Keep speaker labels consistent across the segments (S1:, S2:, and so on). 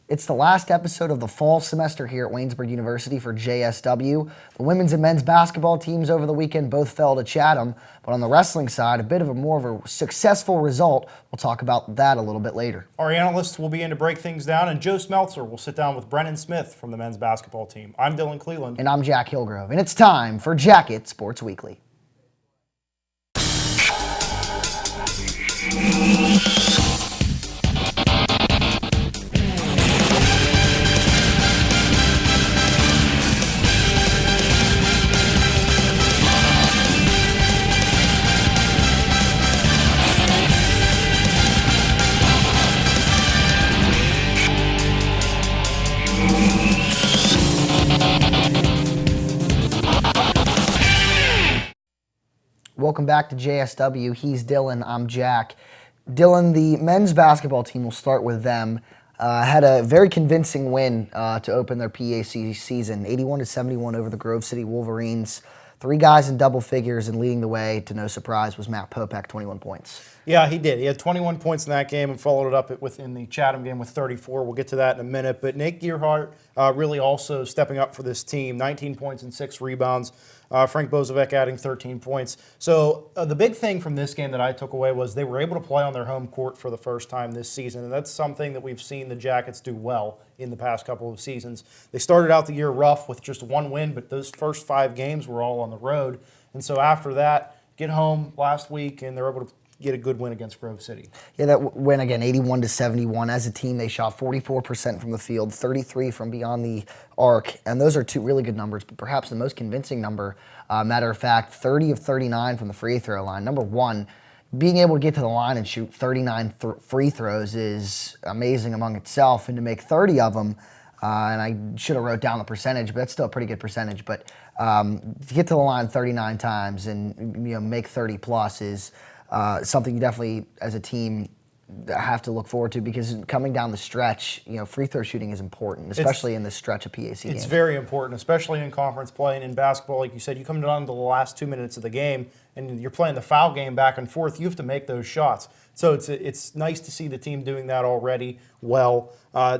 S1: It's the last episode of the fall semester here at Waynesburg University for JSW. The women's and men's basketball teams over the weekend both fell to Chatham, but on the wrestling side, a bit of a more of a successful result. We'll talk about that a little bit later.
S2: Our analysts will be in to break things down, and Joe Smeltzer will sit down with Brennan Smith from the men's basketball team. I'm Dylan Cleland.
S1: And I'm Jack Hillgrove, and it's time for Jacket Sports Weekly. Welcome back to JSW. He's Dylan, I'm Jack. Dylan, the men's basketball team, will start with them. Had a very convincing win to open their PAC season, 81-71 over the Grove City Wolverines. 3 guys in double figures, and leading the way, to no surprise, was Matt Popek, 21 points.
S2: Yeah, he did. He had 21 points in that game and followed it up within the Chatham game with 34. We'll get to that in a minute. But Nate Gearhart really also stepping up for this team, 19 points and 6 rebounds. Frank Bozovec adding 13 points. So the big thing from this game that I took away was they were able to play on their home court for the first time this season, and that's something that we've seen the Jackets do well in the past couple of seasons. They started out the year rough with just 1 win, but those first 5 games were all on the road. And so after that, get home last week, and they're able to get a good win against Grove City.
S1: Yeah, that win again, 81-71. As a team, they shot 44% from the field, 33 from beyond the arc, and those are 2 really good numbers, but perhaps the most convincing number, matter of fact, 30 of 39 from the free throw line. Number one, being able to get to the line and shoot 39 free throws is amazing among itself, and to make 30 of them, and I should have wrote down the percentage, but that's still a pretty good percentage, but to get to the line 39 times and make 30 plus is something you definitely, as a team, have to look forward to, because coming down the stretch, free throw shooting is important, especially in this stretch of PAC games.
S2: It's very important, especially in conference play and in basketball. Like you said, you come down to the last 2 minutes of the game and you're playing the foul game back and forth. You have to make those shots. So it's nice to see the team doing that already well.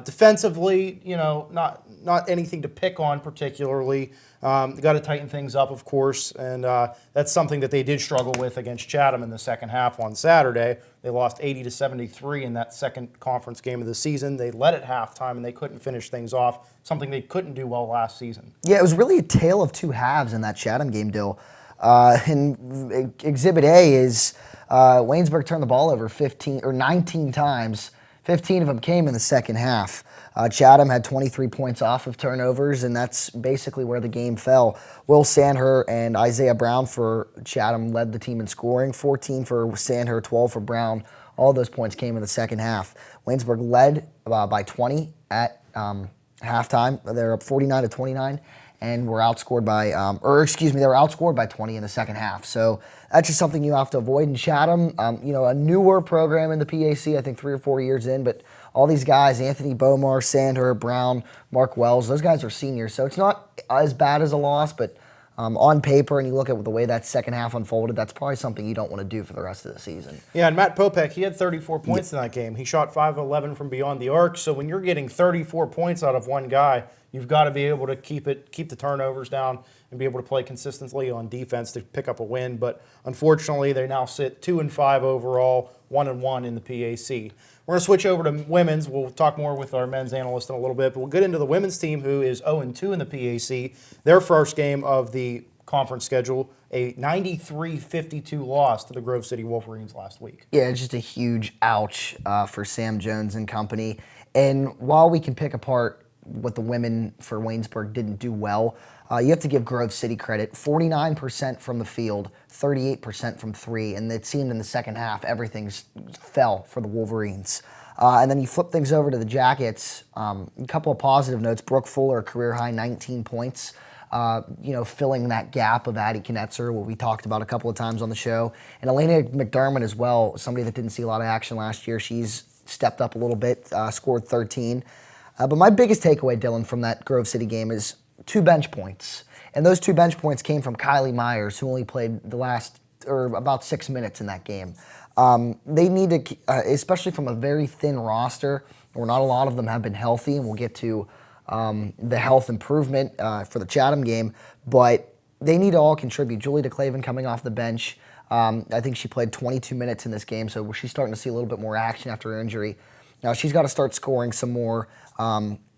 S2: Defensively, not anything to pick on particularly. They got to tighten things up, of course, and that's something that they did struggle with against Chatham in the second half on Saturday. They lost 80-73 in that second conference game of the season. They led at halftime, and they couldn't finish things off, something they couldn't do well last season.
S1: Yeah, it was really a tale of 2 halves in that Chatham game, Dill. And Exhibit A is Waynesburg turned the ball over 19 times. 15 of them came in the second half. Chatham had 23 points off of turnovers, and that's basically where the game fell. Will Sandher and Isaiah Brown for Chatham led the team in scoring, 14 for Sandher, 12 for Brown. All those points came in the second half. Waynesburg led by 20 at halftime. They're up 49-29. And were outscored by, they were outscored by 20 in the second half. So that's just something you have to avoid in Chatham. A newer program in the PAC, I think 3 or 4 years in, but all these guys, Anthony Bomar, Sandher, Brown, Mark Wells, those guys are seniors. So it's not as bad as a loss, but on paper, and you look at the way that second half unfolded, that's probably something you don't want to do for the rest of the season.
S2: Yeah, and Matt Popek, he had 34 points in that game. He shot 5 of 11 from beyond the arc. So when you're getting 34 points out of one guy, you've got to be able to keep the turnovers down and be able to play consistently on defense to pick up a win. But unfortunately, they now sit 2-5 overall, 1-1 in the PAC. We're going to switch over to women's. We'll talk more with our men's analyst in a little bit, but we'll get into the women's team, who is 0-2 in the PAC. Their first game of the conference schedule, a 93-52 loss to the Grove City Wolverines last week.
S1: Yeah, just a huge ouch for Sam Jones and company. And while we can pick apart what the women for Waynesburg didn't do well, you have to give Grove City credit. 49% from the field, 38% from 3, and it seemed in the second half everything fell for the Wolverines. And then you flip things over to the Jackets. A couple of positive notes. Brooke Fuller, career high 19 points. Filling that gap of Addie Knetzer, what we talked about a couple of times on the show. And Elena McDermott as well, somebody that didn't see a lot of action last year. She's stepped up a little bit, scored 13. But my biggest takeaway, Dylan, from that Grove City game is 2 bench points. And those 2 bench points came from Kylie Myers, who only played about 6 minutes in that game. They need to, especially from a very thin roster, or not a lot of them have been healthy, and we'll get to the health improvement for the Chatham game, but they need to all contribute. Julie DeClaven coming off the bench. I think she played 22 minutes in this game, so she's starting to see a little bit more action after her injury. Now she's got to start scoring some more.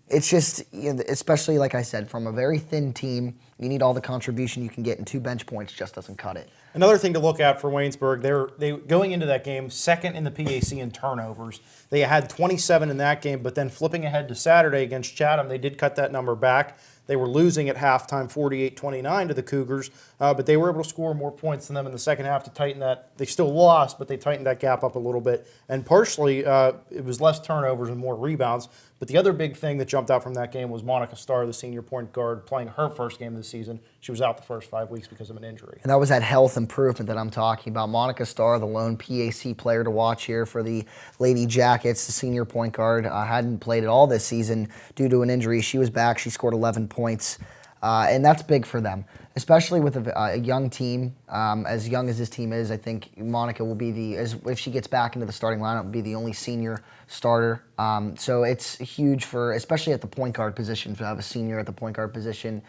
S1: It's just, especially like I said, from a very thin team, you need all the contribution you can get, and 2 bench points just doesn't cut it.
S2: Another thing to look at for Waynesburg, they going into that game second in the PAC in turnovers. They had 27 in that game, but then flipping ahead to Saturday against Chatham, they did cut that number back. They were losing at halftime 48-29 to the Cougars, but they were able to score more points than them in the second half to tighten that. They still lost, but they tightened that gap up a little bit. And partially, it was less turnovers and more rebounds. But the other big thing that jumped out from that game was Monica Starr, the senior point guard, playing her first game of the season. She was out the first 5 weeks because of an injury.
S1: And that was that health improvement that I'm talking about. Monica Starr, the lone PAC player to watch here for the Lady Jackets, the senior point guard, hadn't played at all this season due to an injury. She was back. She scored 11 points. And that's big for them, especially with a young team. As young as this team is, I think Monica will be if she gets back into the starting lineup, will be the only senior starter. So it's huge especially at the point guard position, to have a senior at the point guard position.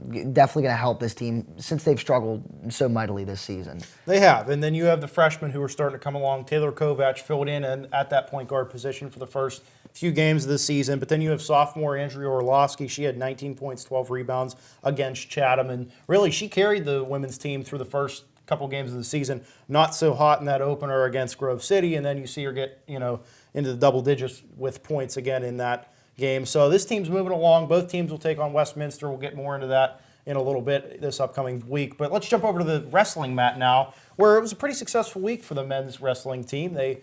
S1: Definitely going to help this team since they've struggled so mightily this season.
S2: They have. And then you have the freshmen who are starting to come along. Taylor Kovac filled in at that point guard position for the first few games of the season. But then you have sophomore Andrea Orlowski. She had 19 points, 12 rebounds against Chatham. And really, she carried the women's team through the first couple games of the season. Not so hot in that opener against Grove City. And then you see her get, into the double digits with points again in that game. So this team's moving along. Both teams will take on Westminster. We'll get more into that in a little bit this upcoming week. But let's jump over to the wrestling mat now, where it was a pretty successful week for the men's wrestling team. They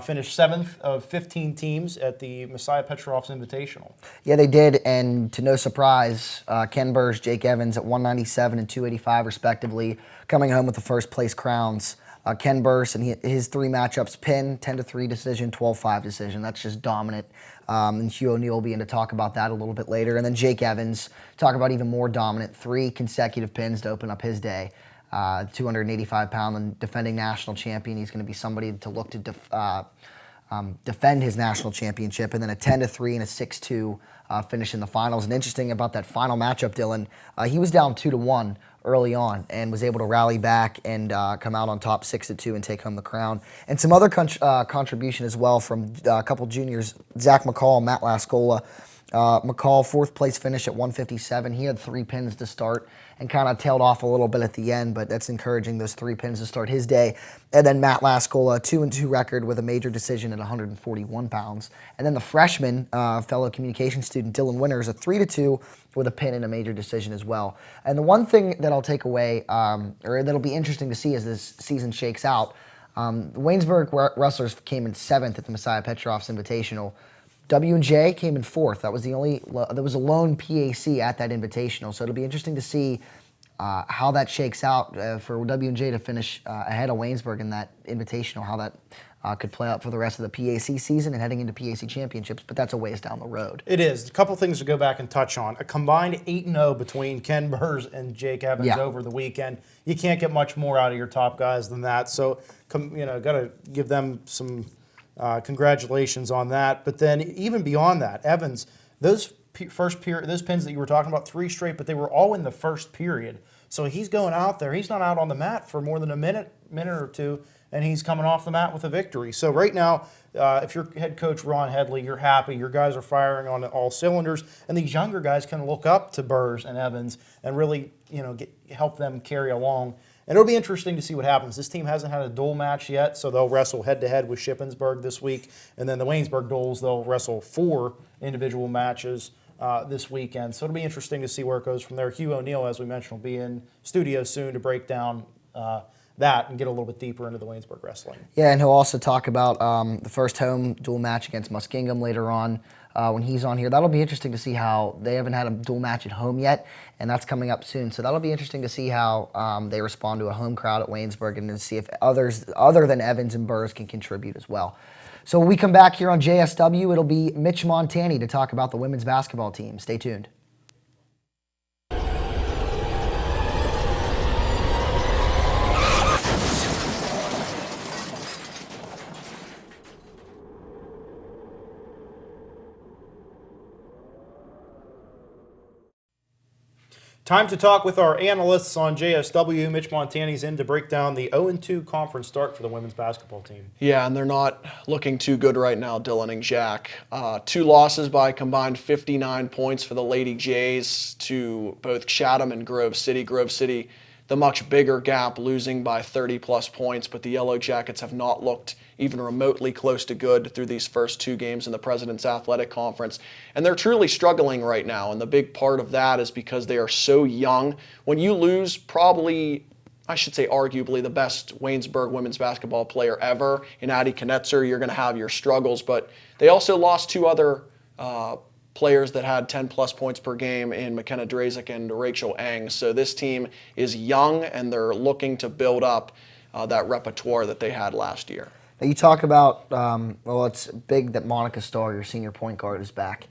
S2: finished 7th of 15 teams at the Messiah Petrov's Invitational.
S1: Yeah, they did, and to no surprise, Ken Burrs, Jake Evans at 197 and 285 respectively, coming home with the first place crowns. Ken Burrs and his 3 matchups: pin, 10-3 decision, 12-5 decision. That's just dominant. And Hugh O'Neill will be in to talk about that a little bit later. And then Jake Evans, talk about even more dominant, 3 consecutive pins to open up his day. 285-pound and defending national champion. He's going to be somebody to look to defend his national championship. And then a 10-3 and a 6-2 finish in the finals. And interesting about that final matchup, Dylan, he was down 2-1 early on and was able to rally back and come out on top 6-2 and take home the crown. And some other contribution as well from a couple juniors, Zach McCall, Matt Lascola. McCall, 4th place finish at 157. He had 3 pins to start and kind of tailed off a little bit at the end, but that's encouraging, those 3 pins to start his day. And then Matt Lascola, 2-2 record with a major decision at 141 pounds. And then the freshman, fellow communication student Dylan Winters, a 3-2 with a pin and a major decision as well. And the one thing that I'll take away, or that'll be interesting to see as this season shakes out, Waynesburg wrestlers came in 7th at the Messiah Petrov's Invitational. W&J came in 4th. There was a lone PAC at that Invitational, so it'll be interesting to see how that shakes out for W&J to finish ahead of Waynesburg in that Invitational, how that could play out for the rest of the PAC season and heading into PAC championships, but that's a ways down the road.
S2: It is. A couple things to go back and touch on. A combined 8-0 between Ken Burrs and Jake Evans over the weekend. You can't get much more out of your top guys than that, so got to give them some congratulations on that. But then even beyond that, Evans, those pins that you were talking about, 3 straight, but they were all in the first period. So he's going out there. He's not out on the mat for more than a minute or two, and he's coming off the mat with a victory. So right now, if you're head coach Ron Headley, you're happy. Your guys are firing on all cylinders, and these younger guys can look up to Burrs and Evans and really, help them carry along. And it'll be interesting to see what happens. This team hasn't had a dual match yet, so they'll wrestle head-to-head with Shippensburg this week. And then the Waynesburg Duels, they'll wrestle 4 individual matches this weekend. So it'll be interesting to see where it goes from there. Hugh O'Neill, as we mentioned, will be in studio soon to break down that and get a little bit deeper into the Waynesburg wrestling.
S1: Yeah, and he'll also talk about the first home dual match against Muskingum later on when he's on here. That'll be interesting to see how they haven't had a dual match at home yet, and that's coming up soon. So that'll be interesting to see how they respond to a home crowd at Waynesburg and to see if others other than Evans and Burrs can contribute as well. So when we come back here on JSW, it'll be Mitch Montani to talk about the women's basketball team. Stay tuned.
S2: Time to talk with our analysts on JSW. Mitch Montani's in to break down the 0-2 conference start for the women's basketball team.
S3: Yeah, and they're not looking too good right now, Dylan and Jack. 2 losses by combined 59 points for the Lady Jays to both Chatham and Grove City. Grove City, the much bigger gap, losing by 30-plus points, but the Yellow Jackets have not looked even remotely close to good through these first 2 games in the President's Athletic Conference. And they're truly struggling right now, and the big part of that is because they are so young. When you lose probably, I should say arguably, the best Waynesburg women's basketball player ever in Addie Knetzer, you're going to have your struggles, but they also lost 2 other players that had 10-plus points per game in McKenna Drazik and Rachel Eng. So this team is young, and they're looking to build up that repertoire that they had last year.
S1: Now you talk about, well, it's big that Monica Starr, your senior point guard, is back.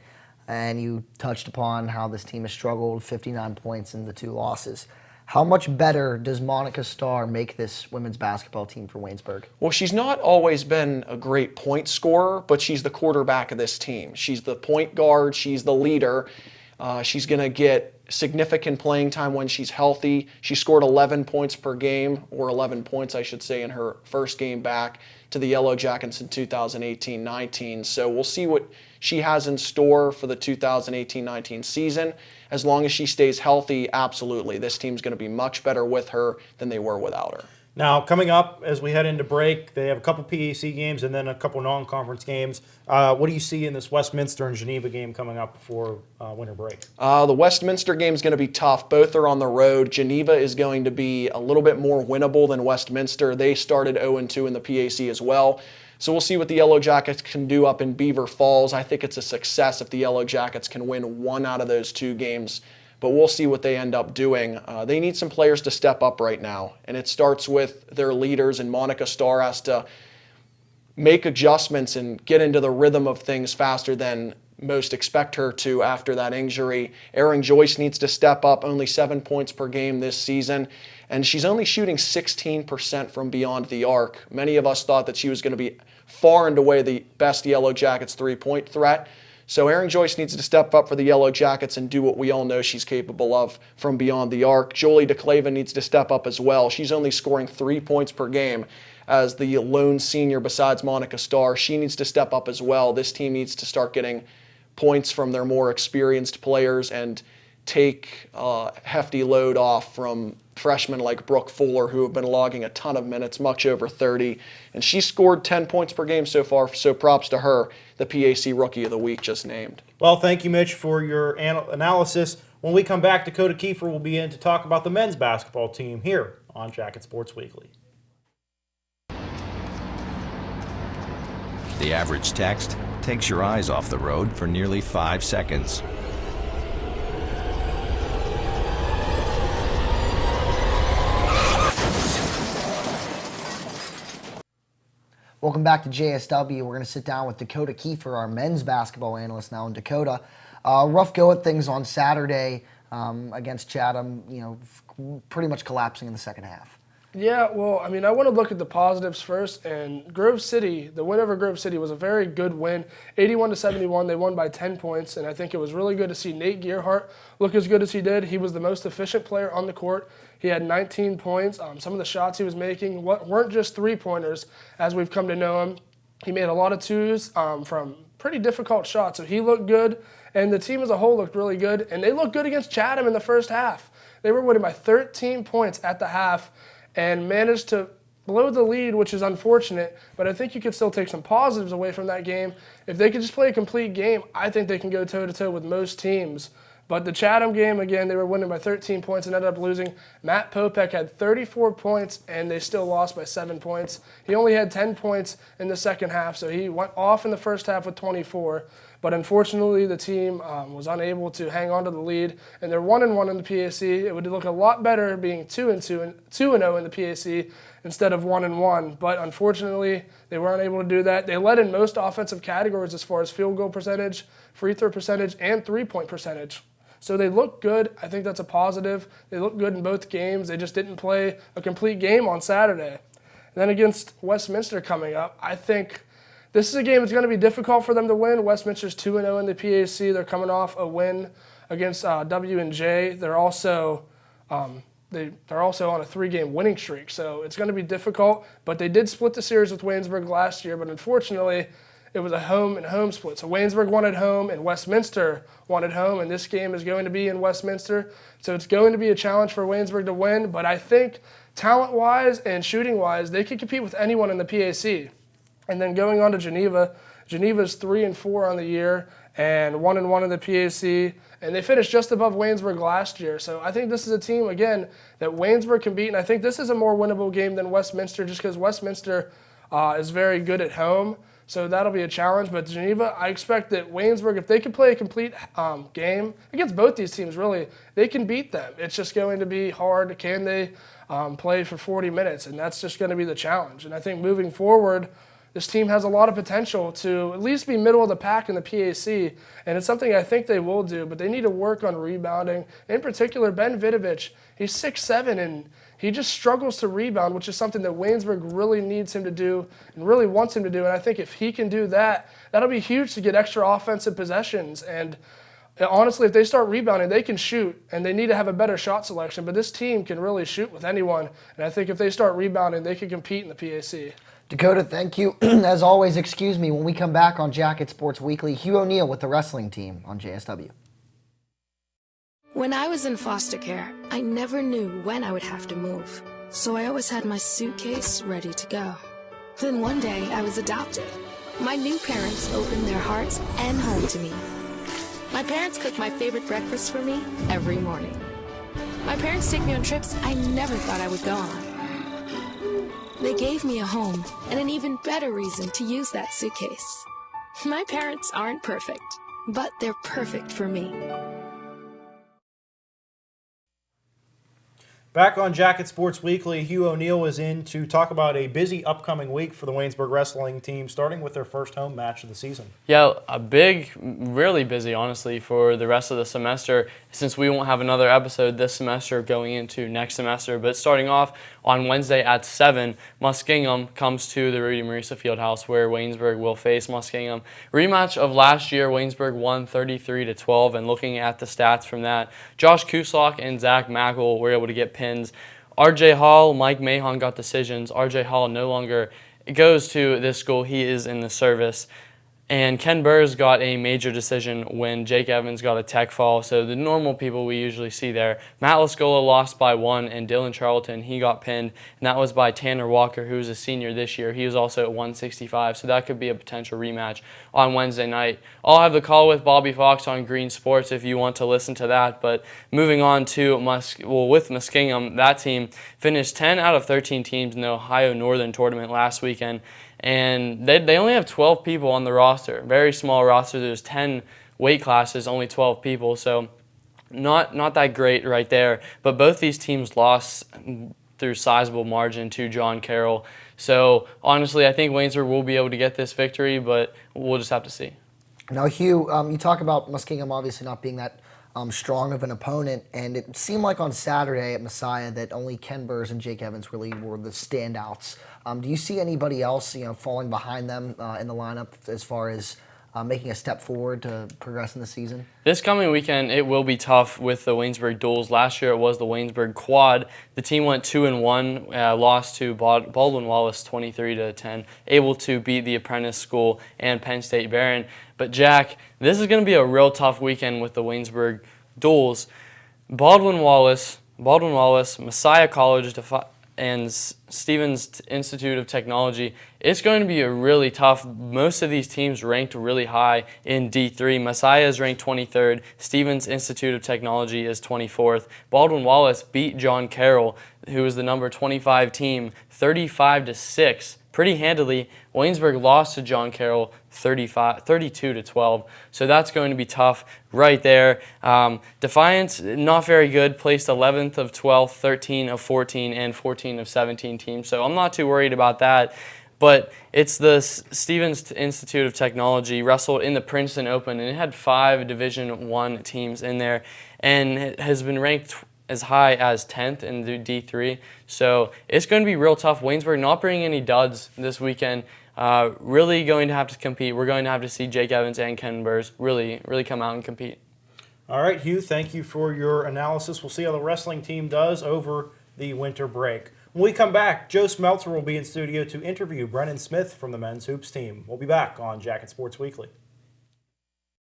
S1: And you touched upon how this team has struggled, 59 points in the 2 losses. How much better does Monica Starr make this women's basketball team for Waynesburg?
S3: Well, she's not always been a great point scorer, but she's the quarterback of this team. She's the point guard. She's the leader. She's going to get significant playing time when she's healthy. She scored 11 points per game, or 11 points, I should say, in her first game back to the Yellow Jackets in 2018-19. So we'll see what she has in store for the 2018-19 season. As long as she stays healthy, absolutely. This team's going to be much better with her than they were without her.
S2: Now, coming up as we head into break, they have a couple PAC games and then a couple non-conference games. What do you see in this Westminster and Geneva game coming up before winter break?
S3: The Westminster game is going to be tough. Both are on the road. Geneva is going to be a little bit more winnable than Westminster. They started 0-2 in the PAC as well. So we'll see what the Yellow Jackets can do up in Beaver Falls. I think it's a success if the Yellow Jackets can win 1 out of those 2 games. But we'll see what they end up doing. They need some players to step up right now, and it starts with their leaders, and Monica Starr has to make adjustments and get into the rhythm of things faster than most expect her to after that injury. Erin Joyce needs to step up, only 7 points per game this season, and she's only shooting 16% from beyond the arc. Many of us thought that she was going to be far and away the best Yellow Jackets 3-point threat. So Erin Joyce needs to step up for the Yellow Jackets and do what we all know she's capable of from beyond the arc. Jolie DeClaven needs to step up as well. She's only scoring 3 points per game as the lone senior besides Monica Starr. She needs to step up as well. This team needs to start getting points from their more experienced players and take a hefty load off from freshmen like Brooke Fuller, who have been logging a ton of minutes, much over 30. And she scored 10 points per game so far, so props to her, the PAC Rookie of the Week just named.
S2: Well, thank you, Mitch, for your analysis. When we come back, Dakota Kiefer will be in to talk about the men's basketball team here on Jacket Sports Weekly.
S4: The average text takes your eyes off the road for nearly 5 seconds.
S1: Welcome back to JSW. We're going to sit down with Dakota Kiefer, our men's basketball analyst now in Dakota. Rough go at things on Saturday against Chatham, pretty much collapsing in the second half.
S5: Yeah, well, I mean, I want to look at the positives first, and Grove City, the win over Grove City was a very good win, 81-71. They won by 10 points, and I think it was really good to see Nate Gearhart look as good as he did. He was the most efficient player on the court. He had 19 points. Some of the shots he was making weren't just three-pointers, as we've come to know him. He made a lot of twos from pretty difficult shots, so he looked good, and the team as a whole looked really good, and they looked good against Chatham in the first half. They were winning by 13 points at the half, and managed to blow the lead, which is unfortunate, but I think you could still take some positives away from that game. If they could just play a complete game, I think they can go toe-to-toe with most teams. But the Chatham game, again, they were winning by 13 points and ended up losing. Matt Popek had 34 points, and they still lost by 7 points. He only had 10 points in the second half, so he went off in the first half with 24. But unfortunately, the team was unable to hang on to the lead, and they're 1-1 in the PAC. It would look a lot better being 2-2 and 2-0 in the PAC instead of 1-1. But unfortunately, they weren't able to do that. They led in most offensive categories as far as field goal percentage, free throw percentage, and three-point percentage. So they look good. I think that's a positive. They look good in both games. They just didn't play a complete game on Saturday. And then against Westminster coming up, I think this is a game that's going to be difficult for them to win. Westminster's 2-0 in the PAC. They're coming off a win against W&J. They're also they're also on a 3-game winning streak, so it's going to be difficult. But they did split the series with Waynesburg last year, but unfortunately, it was a home split. So Waynesburg won at home, and Westminster won at home, and this game is going to be in Westminster. So it's going to be a challenge for Waynesburg to win. But I think talent-wise and shooting-wise, they could compete with anyone in the PAC. And then going on to Geneva, Geneva's 3-4 on the year and 1-1 in the PAC, and they finished just above Waynesburg last year. So I think this is a team, again, that Waynesburg can beat, and I think this is a more winnable game than Westminster just because Westminster is very good at home. So that'll be a challenge. But Geneva, I expect that Waynesburg, if they can play a complete game against both these teams, really, they can beat them. It's just going to be hard. Can they play for 40 minutes? And that's just going to be the challenge. And I think moving forward, this team has a lot of potential to at least be middle of the pack in the PAC, and it's something I think they will do, but they need to work on rebounding. In particular, Ben Vidovich, he's 6'7", and he just struggles to rebound, which is something that Waynesburg really needs him to do and really wants him to do, and I think if he can do that, that'll be huge to get extra offensive possessions. And honestly, if they start rebounding, they can shoot, and they need to have a better shot selection, but this team can really shoot with anyone, and I think if they start rebounding, they can compete in the PAC.
S1: Dakota, thank you. As always, excuse me, when we come back on Jacket Sports Weekly, Hugh O'Neill with the wrestling team on JSW.
S6: When I was in foster care, I never knew when I would have to move, so I always had my suitcase ready to go. Then one day, I was adopted. My new parents opened their hearts and home to me. My parents cook my favorite breakfast for me every morning. My parents take me on trips I never thought I would go on. They gave me a home and an even better reason to use that suitcase. My parents aren't perfect, but they're perfect for me.
S2: Back on Jacket Sports Weekly, Hugh O'Neill is in to talk about a busy upcoming week for the Waynesburg wrestling team, starting with their first home match of the season.
S7: Yeah, a big, really busy, honestly, for the rest of the semester, since we won't have another episode this semester going into next semester. But starting off on Wednesday at 7, Muskingum comes to the Rudy Marisa Fieldhouse, where Waynesburg will face Muskingum. Rematch of last year, Waynesburg won 33-12, and looking at the stats from that, Josh Kuslok and Zach Mackel were able to get pins. RJ Hall, Mike Mahon got decisions. RJ Hall no longer goes to this school. He is in the service. And Ken Burrs got a major decision when Jake Evans got a tech fall. So the normal people we usually see there. Matt Lascola lost by 1, and Dylan Charlton, he got pinned. And that was by Tanner Walker, who's a senior this year. He was also at 165, so that could be a potential rematch on Wednesday night. I'll have the call with Bobby Fox on Green Sports if you want to listen to that. But moving on to with Muskingum, that team finished 10 out of 13 teams in the Ohio Northern Tournament last weekend. And they only have 12 people on the roster. Very small roster. There's 10 weight classes, only 12 people. So not that great right there. But both these teams lost through sizable margin to John Carroll. So honestly, I think Waynesburg will be able to get this victory, but we'll just have to see.
S1: Now, Hugh, you talk about Muskingum obviously not being that strong of an opponent, and it seemed like on Saturday at Messiah that only Ken Burrs and Jake Evans really were the standouts. Do you see anybody else, falling behind them in the lineup as far as making a step forward to progress in the season?
S7: This coming weekend, it will be tough with the Waynesburg duels. Last year, it was the Waynesburg quad. The team went 2-1, lost to Baldwin Wallace 23-10, able to beat the Apprentice School and Penn State Barron. But Jack, this is going to be a real tough weekend with the Waynesburg duels. Baldwin Wallace, Messiah College, and Stevens Institute of Technology. It's going to be a really tough. Most of these teams ranked really high in D3. Messiah is ranked 23rd. Stevens Institute of Technology is 24th. Baldwin Wallace beat John Carroll, who is the number 25 team, 35-6. Pretty handily. Waynesburg lost to John Carroll 32-12. So that's going to be tough right there. Defiance, not very good, placed 11th of 12, 13 of 14, and 14 of 17 teams. So I'm not too worried about that. But it's the Stevens Institute of Technology wrestled in the Princeton Open, and it had 5 Division I teams in there, and it has been ranked as high as 10th in the D3. So it's going to be real tough. Waynesburg not bringing any duds this weekend. Really going to have to compete. We're going to have to see Jake Evans and Ken Burrs really come out and compete.
S2: All right, Hugh, thank you for your analysis. We'll see how the wrestling team does over the winter break. When we come back, Joe Smeltzer will be in studio to interview Brennan Smith from the men's hoops team. We'll be back on Jacket Sports Weekly.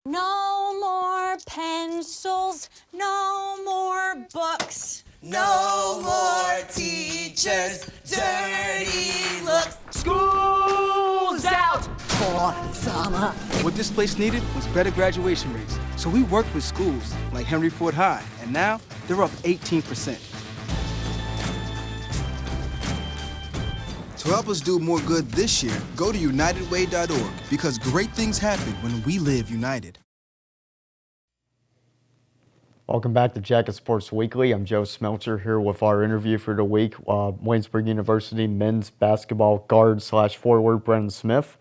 S8: No more pencils, no more books. No more teachers, dirty looks. School's out for summer.
S9: What this place needed was better graduation rates. So we worked with schools like Henry Ford High, and now they're up 18%.
S10: To help us do more good this year, go to unitedway.org because great things happen when we live united.
S11: Welcome back to Jacket Sports Weekly. I'm Joe Smeltzer here with our interview for the week. Waynesburg University men's basketball guard/forward Brennan Smith.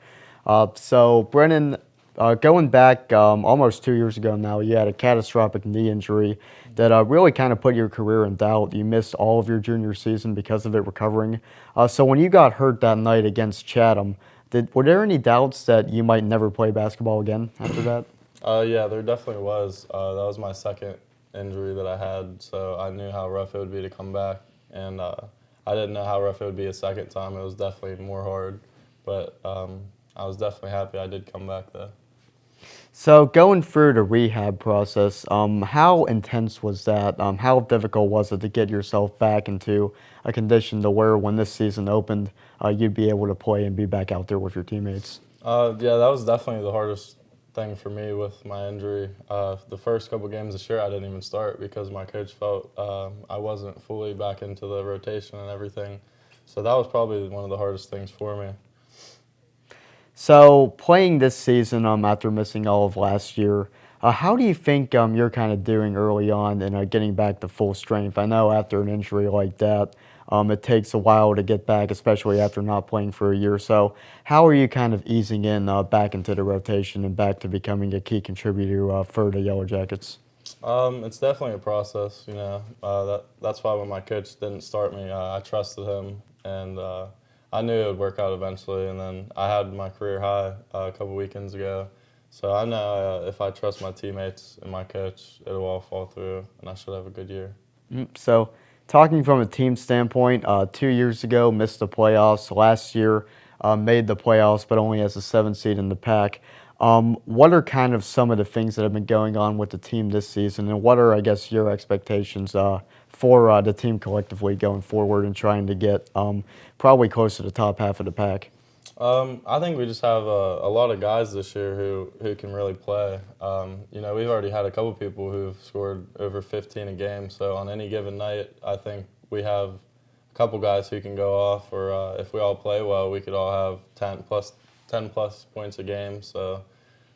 S11: So Brennan, going back almost 2 years ago now, you had a catastrophic knee injury that really kind of put your career in doubt. You missed all of your junior season because of it recovering. So when you got hurt that night against Chatham, were there any doubts that you might never play basketball again after that?
S12: Yeah, there definitely was. That was my second injury that I had, so I knew how rough it would be to come back, and I didn't know how rough it would be a second time. It was definitely more hard, but I was definitely happy I did come back though.
S11: So going through the rehab process, how intense was that? How difficult was it to get yourself back into a condition to where when this season opened, you'd be able to play and be back out there with your teammates?
S12: Yeah, that was definitely the hardest thing for me with my injury. The first couple games this year, I didn't even start because my coach felt I wasn't fully back into the rotation and everything. So that was probably one of the hardest things for me.
S11: So playing this season after missing all of last year, how do you think you're kind of doing early on in getting back to full strength? I know after an injury like that, it takes a while to get back, especially after not playing for a year. So how are you kind of easing in back into the rotation and back to becoming a key contributor for the Yellow Jackets?
S12: It's definitely a process, you know. That's why when my coach didn't start me, I trusted him, and I knew it would work out eventually. And then I had my career high a couple weekends ago. So I know if I trust my teammates and my coach, it'll all fall through, and I should have a good year.
S11: So talking from a team standpoint, 2 years ago, missed the playoffs. Last year, made the playoffs, but only as a 7th seed in the pack. What are kind of some of the things that have been going on with the team this season, and what are, I guess, your expectations for the team collectively going forward and trying to get probably close to the top half of the pack?
S12: I think we just have a lot of guys this year who can really play. You know, we've already had a couple people who've scored over 15 a game, so on any given night, I think we have a couple guys who can go off, or if we all play well, we could all have 10 plus points a game. So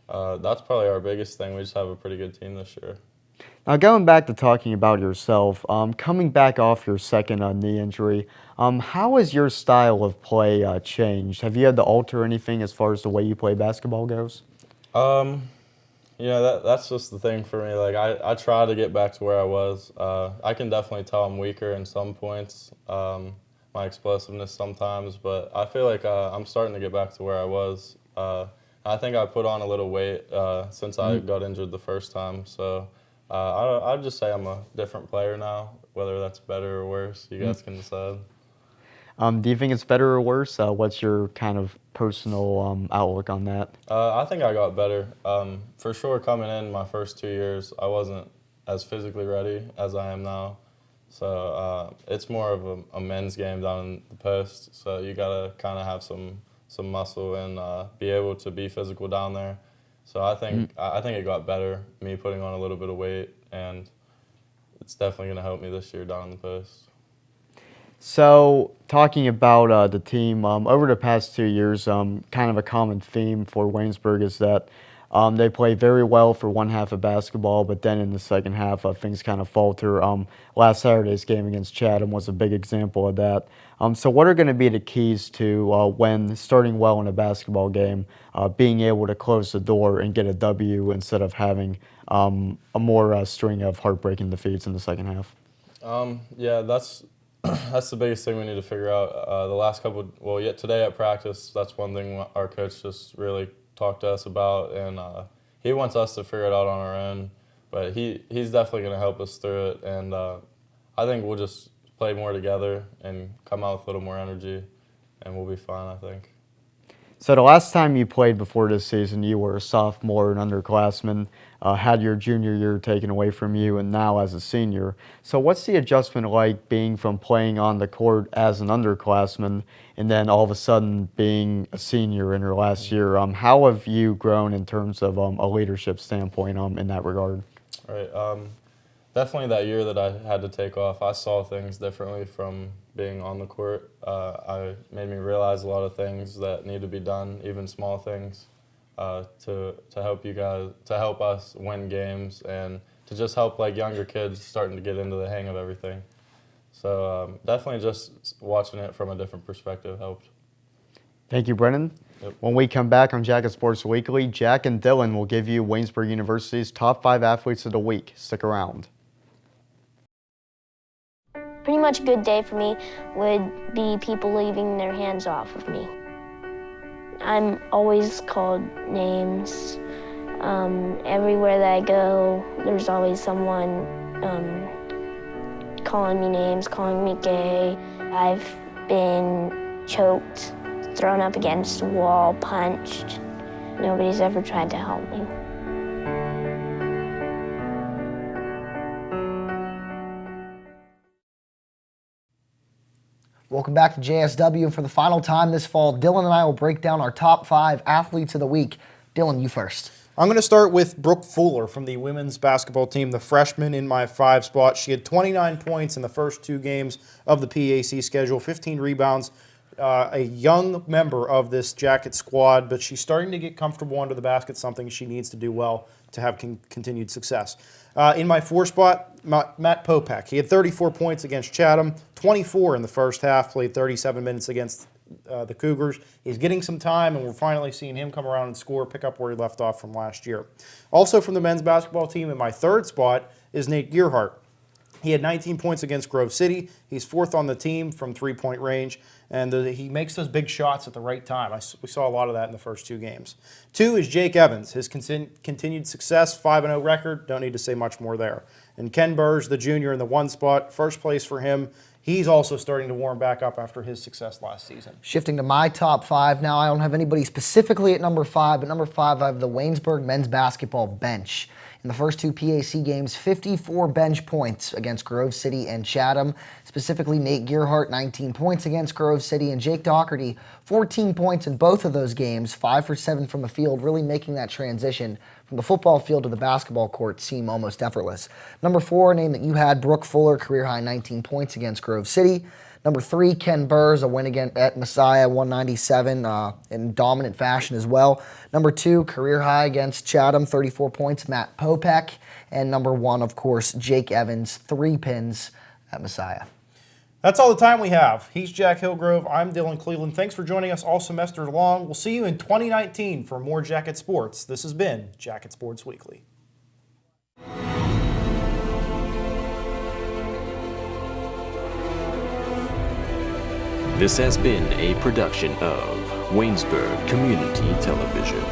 S12: that's probably our biggest thing. We just have a pretty good team this year.
S11: Now, going back to talking about yourself, coming back off your second knee injury, how has your style of play changed? Have you had to alter anything as far as the way you play basketball goes?
S12: You know, that's just the thing for me. Like, I try to get back to where I was. I can definitely tell I'm weaker in some points, my explosiveness sometimes, but I feel like I'm starting to get back to where I was. I think I put on a little weight since I got injured the first time, so I'd just say I'm a different player now. Whether that's better or worse, you guys can decide.
S11: Do you think it's better or worse? What's your kind of personal outlook on that?
S12: I think I got better. For sure, coming in my first 2 years, I wasn't as physically ready as I am now. So it's more of a men's game down in the post. So you gotta kind of have some muscle and be able to be physical down there. So I think it got better, me putting on a little bit of weight, and it's definitely gonna help me this year down in the post.
S11: So talking about the team, over the past 2 years, kind of a common theme for Waynesburg is that they play very well for one half of basketball, but then in the second half, things kind of falter. Last Saturday's game against Chatham was a big example of that. So what are going to be the keys to when starting well in a basketball game, being able to close the door and get a W instead of having a more string of heartbreaking defeats in the second half?
S12: Yeah, that's the biggest thing we need to figure out. The last couple, today at practice, that's one thing our coach just really talked to us about, and he wants us to figure it out on our own. but he's definitely going to help us through it, and I think we'll just play more together and come out with a little more energy, and we'll be fine, I think.
S11: So the last time you played before this season, you were a sophomore and underclassman, had your junior year taken away from you, and now as a senior. So what's the adjustment like being from playing on the court as an underclassman and then all of a sudden being a senior in your last year? How have you grown in terms of a leadership standpoint in that regard?
S12: Right. Definitely that year that I had to take off, I saw things differently from being on the court. I made me realize a lot of things that need to be done, even small things, to help you guys, to help us win games, and to just help like younger kids starting to get into the hang of everything. So definitely just watching it from a different perspective helped.
S11: Thank you, Brennan.
S12: Yep.
S11: When we come back on Jacket Sports Weekly, Jack and Dylan will give you Waynesburg University's top 5 athletes of the week. Stick around.
S13: Pretty much a good day for me would be people leaving their hands off of me. I'm always called names. Everywhere that I go, there's always someone calling me names, calling me gay. I've been choked, thrown up against a wall, punched. Nobody's ever tried to help me.
S1: Welcome back to JSW, and for the final time this fall, Dylan and I will break down our top 5 athletes of the week. Dylan, you first.
S2: I'm going to start with Brooke Fuller from the women's basketball team, the freshman in my 5 spot. She had 29 points in the first 2 games of the PAC schedule, 15 rebounds. A young member of this Jacket squad, but she's starting to get comfortable under the basket, something she needs to do well to have continued success. In my 4 spot, Matt Popek. He had 34 points against Chatham, 24 in the first half, played 37 minutes against the Cougars. He's getting some time, and we're finally seeing him come around and score, pick up where he left off from last year. Also from the men's basketball team, in my 3rd spot is Nate Gearhart. He had 19 points against Grove City. He's 4th on the team from 3-point range, and he makes those big shots at the right time. We saw a lot of that in the first 2 games. 2 is Jake Evans. His continued success, 5-0 record. Don't need to say much more there. And Ken Burge, the junior, in the 1 spot, first place for him. He's also starting to warm back up after his success last season.
S1: Shifting to my top 5 now, I don't have anybody specifically at number 5, but number 5, I have the Waynesburg men's basketball bench. In the first 2 PAC games, 54 bench points against Grove City and Chatham. Specifically, Nate Gearhart, 19 points against Grove City, and Jake Doherty, 14 points in both of those games, 5 for 7 from the field, really making that transition from the football field to the basketball court seem almost effortless. Number 4, a name that you had, Brooke Fuller, career-high 19 points against Grove City. Number 3, Ken Burge, a win again at Messiah, 197 in dominant fashion as well. Number 2, career high against Chatham, 34 points, Matt Popek. And number 1, of course, Jake Evans, 3 pins at Messiah.
S2: That's all the time we have. He's Jack Hillgrove. I'm Dylan Cleveland. Thanks for joining us all semester long. We'll see you in 2019 for more Jacket Sports. This has been Jacket Sports Weekly.
S14: This has been a production of Waynesburg Community Television.